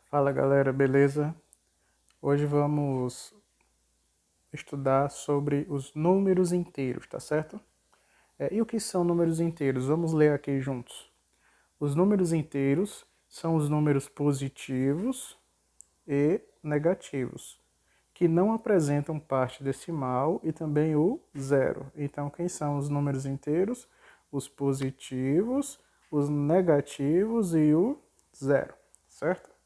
Fala galera, beleza? Hoje vamos estudar sobre os números inteiros, tá certo? E o que são números inteiros? Vamos ler aqui juntos. Os números inteiros são os números positivos e negativos, que não apresentam parte decimal e também o zero. Então, quem são os números inteiros? Os positivos, os negativos e o zero, certo?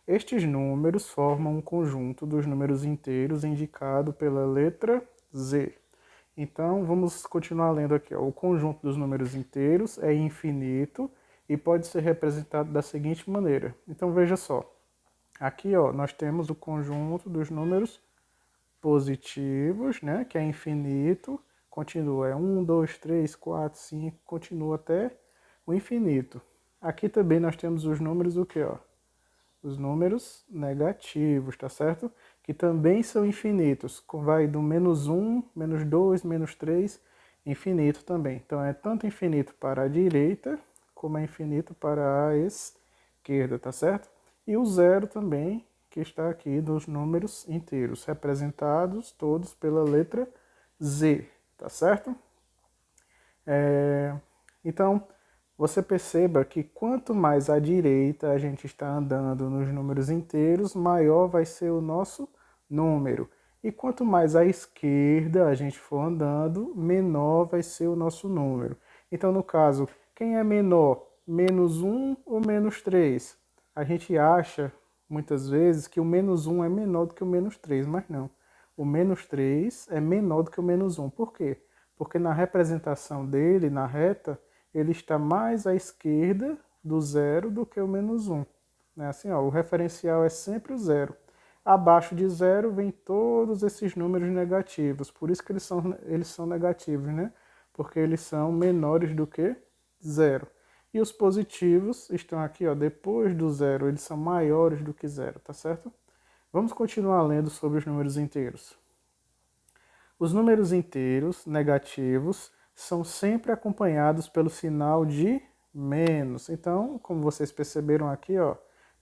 Estes números formam um conjunto dos números inteiros indicado pela letra Z. Então, vamos continuar lendo aqui. O conjunto dos números inteiros é infinito e pode ser representado da seguinte maneira. Então, veja só. Aqui, nós temos o conjunto dos números positivos, né, que é infinito. Continua, é 1, 2, 3, 4, 5, continua até o infinito. Aqui também nós temos os números o quê, os números negativos, tá certo? Que também são infinitos. Vai do -1, -2, -3, infinito também. Então é tanto infinito para a direita, como é infinito para a esquerda, tá certo? E o zero também, que está aqui dos números inteiros, representados todos pela letra Z, tá certo? Então, você perceba que quanto mais à direita a gente está andando nos números inteiros, maior vai ser o nosso número. E quanto mais à esquerda a gente for andando, menor vai ser o nosso número. Então, no caso, quem é menor? -1 ou -3? A gente acha, muitas vezes, que o -1 é menor do que o -3, mas não. O -3 é menor do que o -1. Por quê? Porque na representação dele, na reta, ele está mais à esquerda do zero do que o -1. Né? Assim, o referencial é sempre o zero. Abaixo de zero vem todos esses números negativos. Por isso que eles são negativos, né? Porque eles são menores do que zero. E os positivos estão aqui, depois do zero. Eles são maiores do que zero, tá certo? Vamos continuar lendo sobre os números inteiros. Os números inteiros negativos são sempre acompanhados pelo sinal de menos. Então, como vocês perceberam aqui,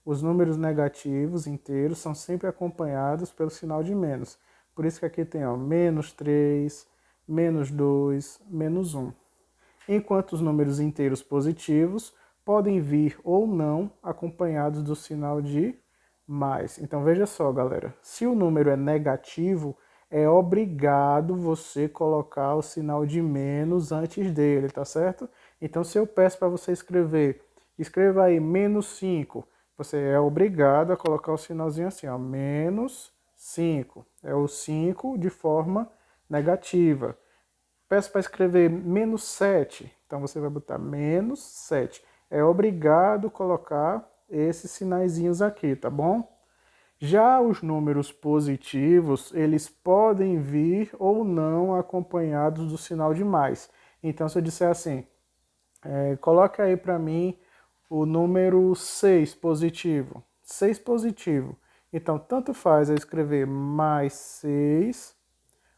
os números negativos inteiros são sempre acompanhados pelo sinal de menos. Por isso que aqui tem -3, -2, -1. Enquanto os números inteiros positivos podem vir ou não acompanhados do sinal de mais. Então veja só, galera, se o número é negativo, é obrigado você colocar o sinal de menos antes dele, tá certo? Então se eu peço para você escreva aí -5, você é obrigado a colocar o sinalzinho assim, -5. É o 5 de forma negativa. Peço para escrever -7, então você vai botar -7. É obrigado colocar esses sinaizinhos aqui, tá bom? Já os números positivos, eles podem vir ou não acompanhados do sinal de mais. Então, se eu disser assim, coloca aí para mim o número 6 positivo. 6 positivo. Então, tanto faz eu escrever mais 6,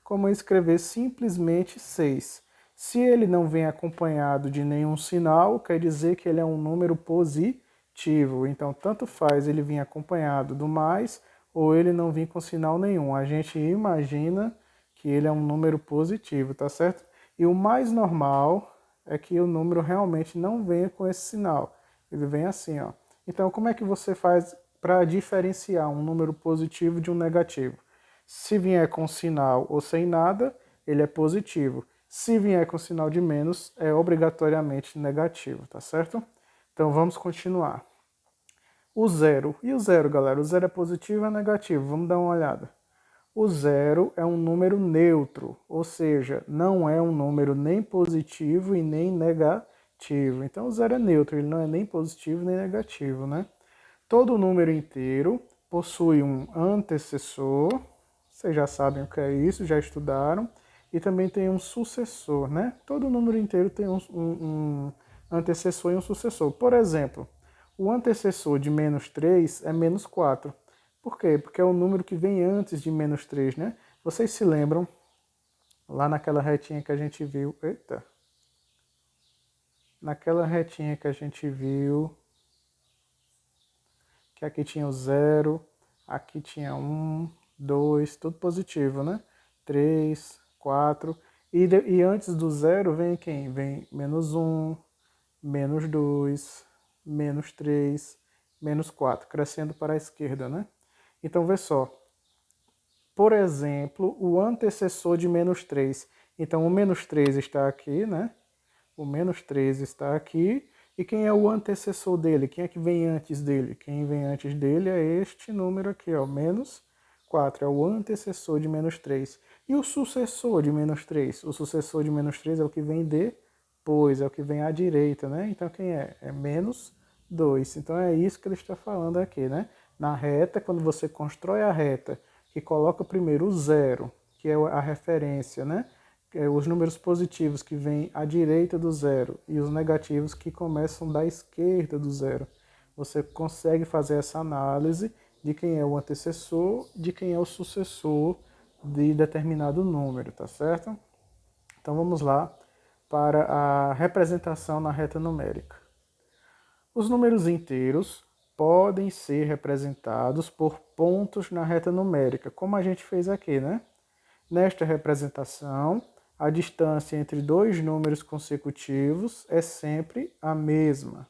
como eu escrever simplesmente 6. Se ele não vem acompanhado de nenhum sinal, quer dizer que ele é um número positivo. Então, tanto faz ele vir acompanhado do mais ou ele não vir com sinal nenhum. A gente imagina que ele é um número positivo, tá certo? E o mais normal é que o número realmente não venha com esse sinal. Ele vem assim, ó. Então, como é que você faz para diferenciar um número positivo de um negativo? Se vier com sinal ou sem nada, ele é positivo. Se vier com sinal de menos, é obrigatoriamente negativo, tá certo? Então vamos continuar. O zero. E o zero, galera? O zero é positivo ou é negativo? Vamos dar uma olhada. O zero é um número neutro, ou seja, não é um número nem positivo e nem negativo. Então o zero é neutro, ele não é nem positivo nem negativo, né? Todo número inteiro possui um antecessor, vocês já sabem o que é isso, já estudaram, e também tem um sucessor, né? Todo número inteiro tem um antecessor e um sucessor. Por exemplo, o antecessor de -3 é -4. Por quê? Porque é o número que vem antes de -3, né? Vocês se lembram lá naquela retinha que a gente viu... Eita! Naquela retinha que a gente viu que aqui tinha o 0, aqui tinha 1, 2, tudo positivo, né? 3, 4. E antes do 0 vem quem? Vem menos 1, menos 2, menos 3, menos 4, crescendo para a esquerda, né? Então, vê só. Por exemplo, o antecessor de menos 3. Então, o menos 3 está aqui, né? O menos 3 está aqui. E quem é o antecessor dele? Quem é que vem antes dele? Quem vem antes dele é este número aqui, ó, menos 4. É o antecessor de menos 3. E o sucessor de menos 3? O sucessor de menos 3 é o que vem depois, é o que vem à direita, né? Então, quem é? É menos 2. Então, é isso que ele está falando aqui, né? Na reta, quando você constrói a reta, que coloca primeiro o 0, que é a referência, né? Os números positivos que vêm à direita do 0 e os negativos que começam da esquerda do 0. Você consegue fazer essa análise de quem é o antecessor, de quem é o sucessor de determinado número, tá certo? Então vamos lá para a representação na reta numérica. Os números inteiros podem ser representados por pontos na reta numérica, como a gente fez aqui, né? Nesta representação, a distância entre dois números consecutivos é sempre a mesma.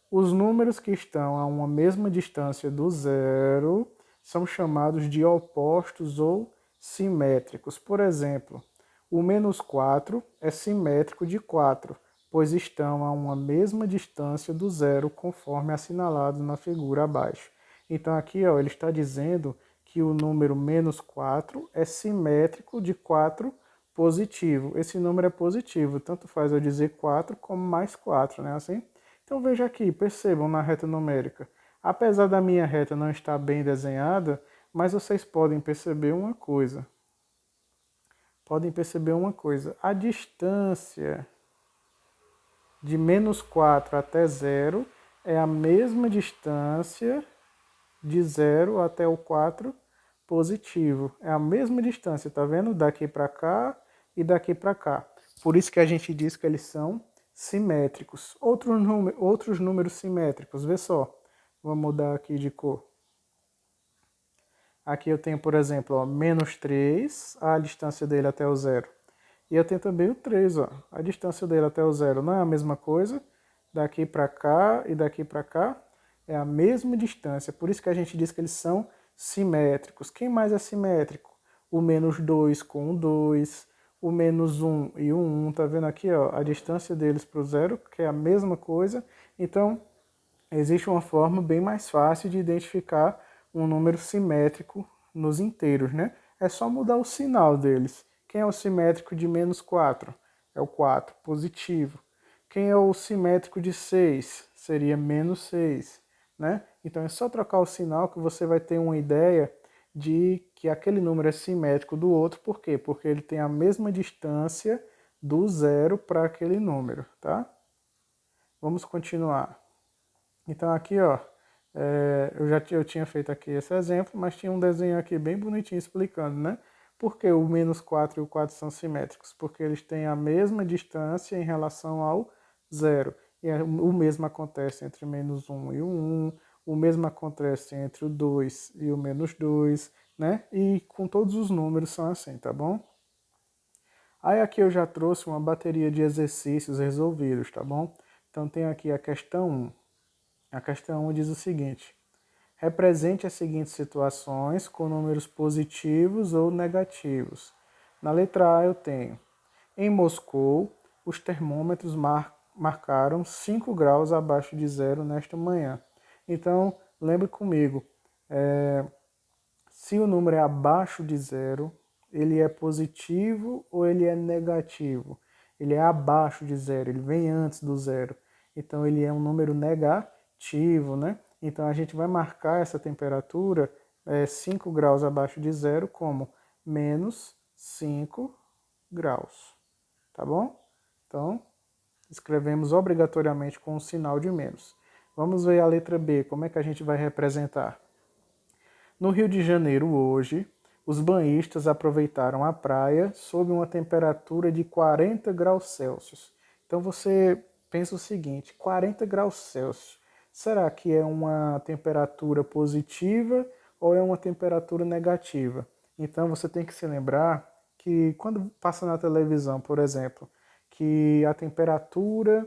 Os números que estão a uma mesma distância do zero são chamados de opostos ou simétricos. Por exemplo, o menos 4 é simétrico de 4, pois estão a uma mesma distância do zero, conforme assinalado na figura abaixo. Então aqui ó, ele está dizendo que o número menos 4 é simétrico de 4 positivo. Esse número é positivo, tanto faz eu dizer 4 como mais 4, né? Assim? Então veja aqui, percebam na reta numérica. Apesar da minha reta não estar bem desenhada, mas vocês podem perceber uma coisa. A distância de menos 4 até 0 é a mesma distância de 0 até o 4 positivo. É a mesma distância, tá vendo? Daqui para cá e daqui para cá. Por isso que a gente diz que eles são simétricos. Outros números simétricos, vê só. Vou mudar aqui de cor. Aqui eu tenho, por exemplo, ó, menos 3, a distância dele até o 0. E eu tenho também o 3, ó, a distância dele até o 0. Não é a mesma coisa? Daqui para cá e daqui para cá é a mesma distância. Por isso que a gente diz que eles são simétricos. Quem mais é simétrico? O menos 2 com o 2, o menos 1 e o 1. Tá vendo aqui, ó, a distância deles para o 0, que é a mesma coisa. Então, existe uma forma bem mais fácil de identificar um número simétrico nos inteiros, né? É só mudar o sinal deles. Quem é o simétrico de menos 4? É o 4, positivo. Quem é o simétrico de 6? Seria menos 6, né? Então é só trocar o sinal que você vai ter uma ideia de que aquele número é simétrico do outro. Por quê? Porque ele tem a mesma distância do 0 para aquele número, tá? Vamos continuar. Então aqui, ó, eu tinha feito aqui esse exemplo, mas tinha um desenho aqui bem bonitinho explicando, né? Por que o menos 4 e o 4 são simétricos? Porque eles têm a mesma distância em relação ao zero. E o mesmo acontece entre menos 1 e o 1, o mesmo acontece entre o 2 e o menos 2, né? E com todos os números são assim, tá bom? Aí aqui eu já trouxe uma bateria de exercícios resolvidos, tá bom? Então tem aqui a questão 1. A questão 1 diz o seguinte: represente as seguintes situações com números positivos ou negativos. Na letra A eu tenho: em Moscou, os termômetros marcaram 5 graus abaixo de zero nesta manhã. Então, lembre comigo, se o número é abaixo de zero, ele é positivo ou ele é negativo? Ele é abaixo de zero, ele vem antes do zero. Então, ele é um número negativo, né? Então, a gente vai marcar essa temperatura 5 graus abaixo de zero como menos 5 graus. Tá bom? Então, escrevemos obrigatoriamente com um sinal de menos. Vamos ver a letra B, como é que a gente vai representar? No Rio de Janeiro, hoje, os banhistas aproveitaram a praia sob uma temperatura de 40 graus Celsius. Então você pensa o seguinte: 40 graus Celsius. Será que é uma temperatura positiva ou é uma temperatura negativa? Então você tem que se lembrar que quando passa na televisão, por exemplo, que a temperatura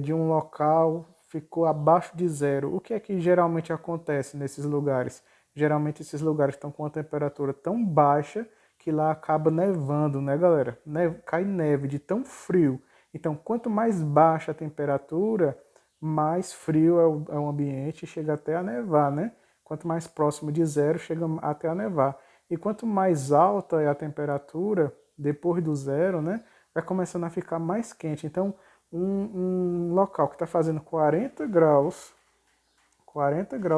de um local ficou abaixo de zero, o que é que geralmente acontece nesses lugares? Geralmente esses lugares estão com uma temperatura tão baixa que lá acaba nevando, né, galera? Cai neve de tão frio. Então, quanto mais baixa a temperatura, mais frio é o ambiente e chega até a nevar, né? Quanto mais próximo de zero, chega até a nevar. E quanto mais alta é a temperatura, depois do zero, né? Vai começando a ficar mais quente. Então, um local que está fazendo 40 graus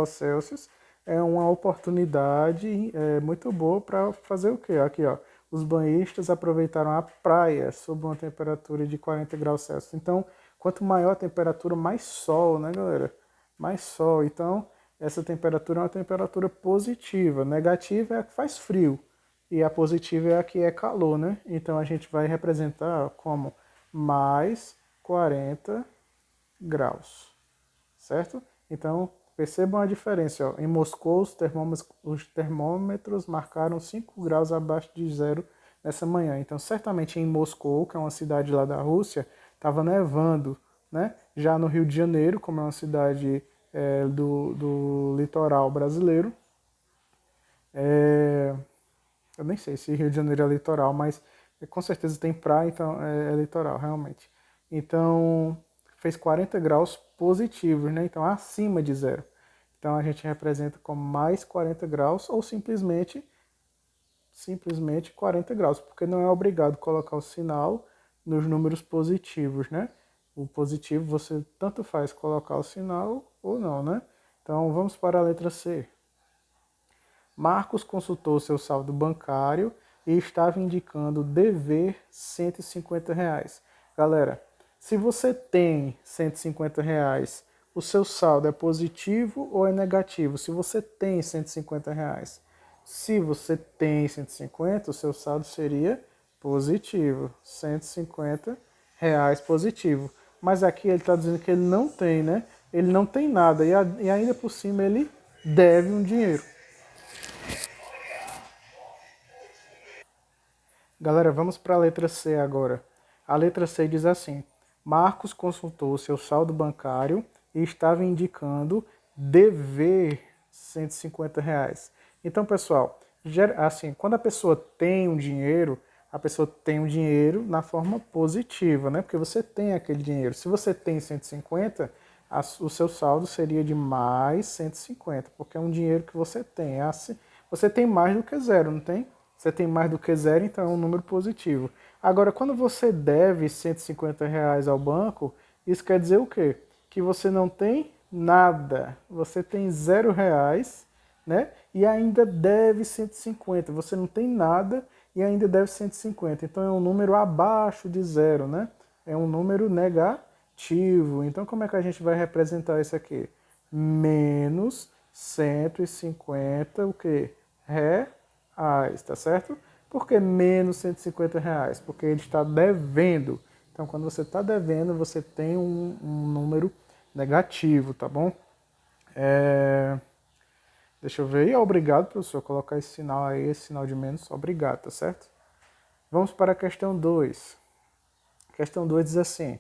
Celsius, é uma oportunidade muito boa para fazer o quê? Aqui, ó, os banhistas aproveitaram a praia sob uma temperatura de 40 graus Celsius. Então, quanto maior a temperatura, mais sol, né, galera? Mais sol. Então, essa temperatura é uma temperatura positiva. Negativa é a que faz frio. E a positiva é a que é calor, né? Então, a gente vai representar como mais 40 graus, certo? Então, percebam a diferença. Ó. Em Moscou, os termômetros marcaram 5 graus abaixo de zero nessa manhã. Então, certamente em Moscou, que é uma cidade lá da Rússia, estava nevando. Né? Já no Rio de Janeiro, como é uma cidade do litoral brasileiro, eu nem sei se Rio de Janeiro é litoral, mas com certeza tem praia, então é litoral, realmente. Então, fez 40 graus positivos, né? Então, acima de zero. Então, a gente representa como mais 40 graus ou simplesmente 40 graus, porque não é obrigado colocar o sinal nos números positivos, né? O positivo você tanto faz colocar o sinal ou não, né? Então, vamos para a letra C. Marcos consultou seu saldo bancário e estava indicando dever R$ 150. Galera, se você tem R$ 150, o seu saldo é positivo ou é negativo? Se você tem R$ 150. Se você tem 150, o seu saldo seria positivo. R$ 150 positivo. Mas aqui ele está dizendo que ele não tem, né? Ele não tem nada e ainda por cima ele deve um dinheiro. Galera, vamos para a letra C agora. A letra C diz assim: Marcos consultou seu saldo bancário e estava indicando dever R$ 150. Então, pessoal, assim, quando a pessoa tem um dinheiro, a pessoa tem um dinheiro na forma positiva, né? Porque você tem aquele dinheiro. Se você tem 150, o seu saldo seria de mais 150, porque é um dinheiro que você tem. Assim, você tem mais do que zero, não tem? Você tem mais do que zero, então é um número positivo. Agora, quando você deve R$ 150 ao banco, isso quer dizer o quê? Que você não tem nada. Você tem R$ 0, né? E ainda deve 150. Você não tem nada e ainda deve 150. Então é um número abaixo de zero, né? É um número negativo. Então como é que a gente vai representar isso aqui? Menos 150, o quê? Reais, tá certo? Por que menos R$ 150? Porque ele está devendo. Então, quando você está devendo, você tem um número negativo, tá bom? Deixa eu ver. E obrigado, professor, colocar esse sinal aí, esse sinal de menos. Obrigado, tá certo? Vamos para a questão 2. A questão 2 diz assim: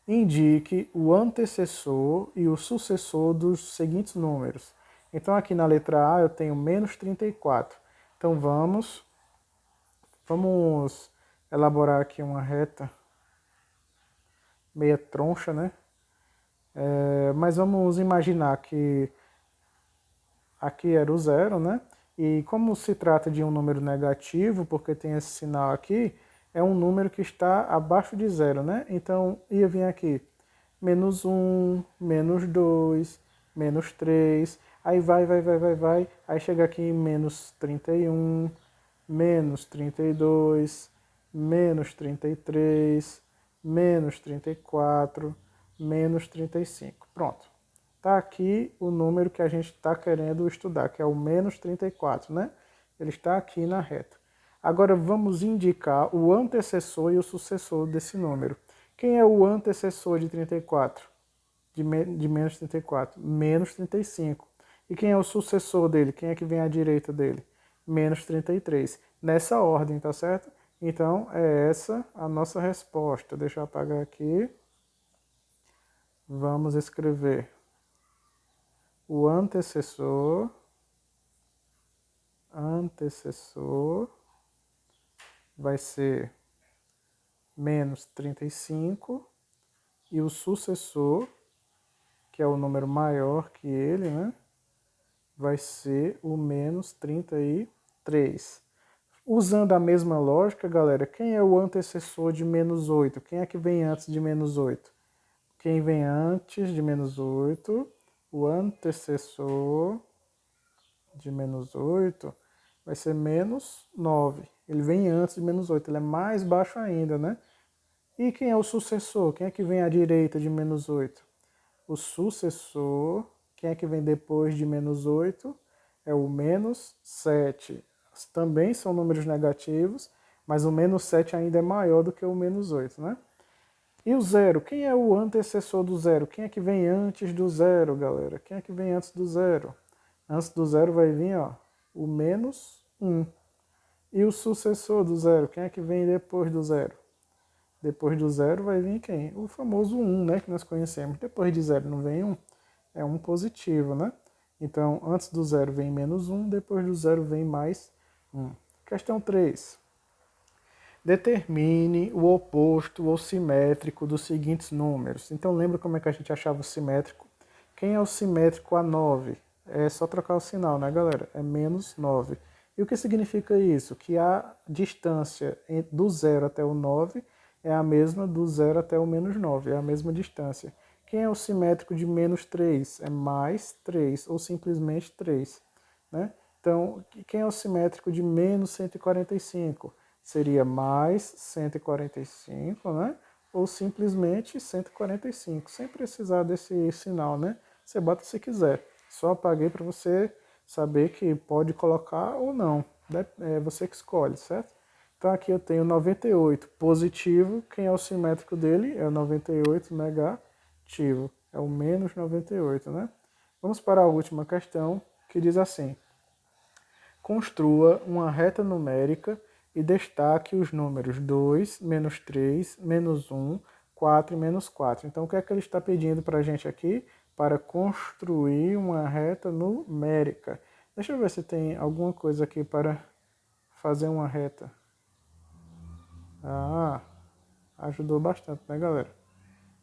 indique o antecessor e o sucessor dos seguintes números. Então, aqui na letra A eu tenho menos 34. Então, vamos elaborar aqui uma reta meia troncha, né? Mas vamos imaginar que aqui era o zero, né? E como se trata de um número negativo, porque tem esse sinal aqui, é um número que está abaixo de zero, né? Então ia vir aqui menos 1, menos 2, menos 3, aí vai, aí chega aqui em menos 31, menos 32, menos 33, menos 34, menos 35. Pronto. Está aqui o número que a gente está querendo estudar, que é o menos 34, né? Ele está aqui na reta. Agora vamos indicar o antecessor e o sucessor desse número. Quem é o antecessor de 34? de menos 34? Menos 35. E quem é o sucessor dele? Quem é que vem à direita dele? Menos 33. Nessa ordem, tá certo? Então, é essa a nossa resposta. Deixa eu apagar aqui. Vamos escrever o antecessor vai ser menos 35 e o sucessor, que é o número maior que ele, né, vai ser o menos 33. Usando a mesma lógica, galera, quem é o antecessor de menos 8? Quem é que vem antes de menos 8? Quem vem antes de menos 8? O antecessor de menos 8 vai ser menos 9. Ele vem antes de menos 8, ele é mais baixo ainda, né? E quem é o sucessor? Quem é que vem à direita de menos 8? O sucessor, quem é que vem depois de menos 8? É o menos 7. Também são números negativos, mas o menos 7 ainda é maior do que o menos 8, né? E o zero? Quem é o antecessor do zero? Quem é que vem antes do zero, galera? Quem é que vem antes do zero? Antes do zero vai vir, ó, o menos 1. E o sucessor do zero? Quem é que vem depois do zero? Depois do zero vai vir quem? O famoso 1, né, que nós conhecemos. Depois de zero não vem 1? É um positivo, né? Então, antes do zero vem menos 1, depois do zero vem mais 1. Questão 3. Determine o oposto ou simétrico dos seguintes números. Então, lembra como é que a gente achava o simétrico? Quem é o simétrico a 9? É só trocar o sinal, né, galera? É menos 9. E o que significa isso? Que a distância do 0 até o 9 é a mesma do 0 até o menos 9, é a mesma distância. Quem é o simétrico de menos 3? É mais 3, ou simplesmente 3. Né? Então, quem é o simétrico de menos 145? Seria mais 145, né? Ou simplesmente 145, sem precisar desse sinal, né? Você bota se quiser. Só apaguei para você saber que pode colocar ou não. É você que escolhe, certo? Então aqui eu tenho 98 positivo. Quem é o simétrico dele? É o 98 negativo. É o menos 98, né? Vamos para a última questão, que diz assim: construa uma reta numérica e destaque os números 2, menos 3, menos 1, 4 e menos 4. Então, o que é que ele está pedindo para a gente aqui? Para construir uma reta numérica. Deixa eu ver se tem alguma coisa aqui para fazer uma reta. Ah, ajudou bastante, né, galera?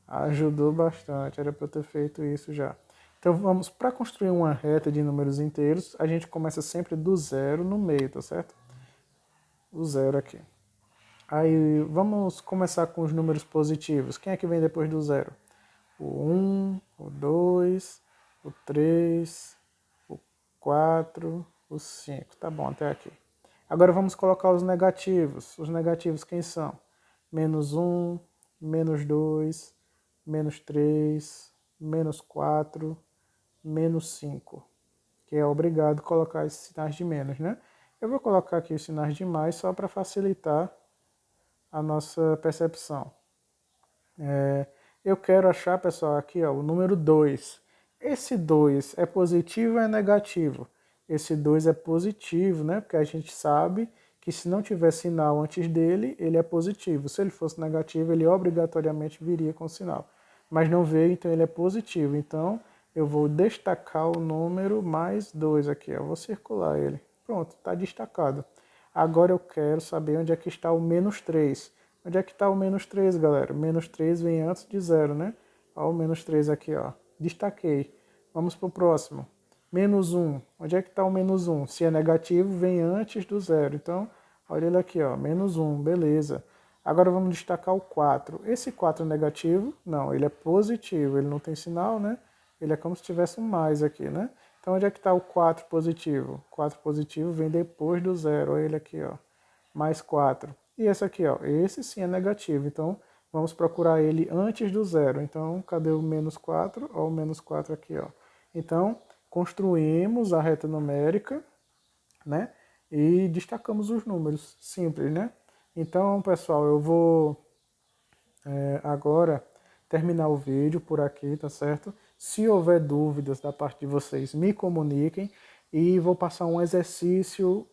Ajudou bastante, era para eu ter feito isso já. Então vamos, para construir uma reta de números inteiros, a gente começa sempre do zero no meio, tá certo? O zero aqui. Aí vamos começar com os números positivos. Quem é que vem depois do zero? O 1, o 2, o 3, o 4, o 5. Tá bom, até aqui. Agora vamos colocar os negativos. Os negativos quem são? Menos 1, menos 2, menos 3, menos 4, menos 5. Que é obrigado colocar esses sinais de menos, né? Eu vou colocar aqui os sinais de mais só para facilitar a nossa percepção. Eu quero achar, pessoal, aqui ó, o número 2. Esse 2 é positivo ou é negativo? Esse 2 é positivo, né? Porque a gente sabe que se não tiver sinal antes dele, ele é positivo. Se ele fosse negativo, ele obrigatoriamente viria com sinal. Mas não veio, então ele é positivo. Então, eu vou destacar o número mais 2 aqui. Eu vou circular ele. Pronto, está destacado. Agora eu quero saber onde é que está o menos 3. Onde é que está o menos 3, galera? O menos 3 vem antes de 0, né? Olha o menos 3 aqui, ó. Destaquei. Vamos para o próximo. Menos 1. Onde é que está o menos 1? Se é negativo, vem antes do 0. Então, olha ele aqui, ó. Menos 1, beleza. Agora vamos destacar o 4. Esse 4 é negativo? Não, ele é positivo. Ele não tem sinal, né? Ele é como se tivesse um mais aqui, né? Então, onde é que está o 4 positivo? O 4 positivo vem depois do 0. Olha ele aqui, ó. Mais 4. E esse aqui, ó, esse sim é negativo, então vamos procurar ele antes do zero. Então, cadê o menos 4? Ó, o menos 4 aqui, ó. Então, construímos a reta numérica, né? E destacamos os números, simples, né? Então, pessoal, eu vou agora terminar o vídeo por aqui, tá certo? Se houver dúvidas da parte de vocês, me comuniquem e vou passar um exercício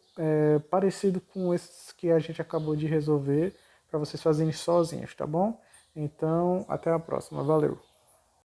parecido com esses que a gente acabou de resolver para vocês fazerem sozinhos, tá bom? Então, até a próxima. Valeu!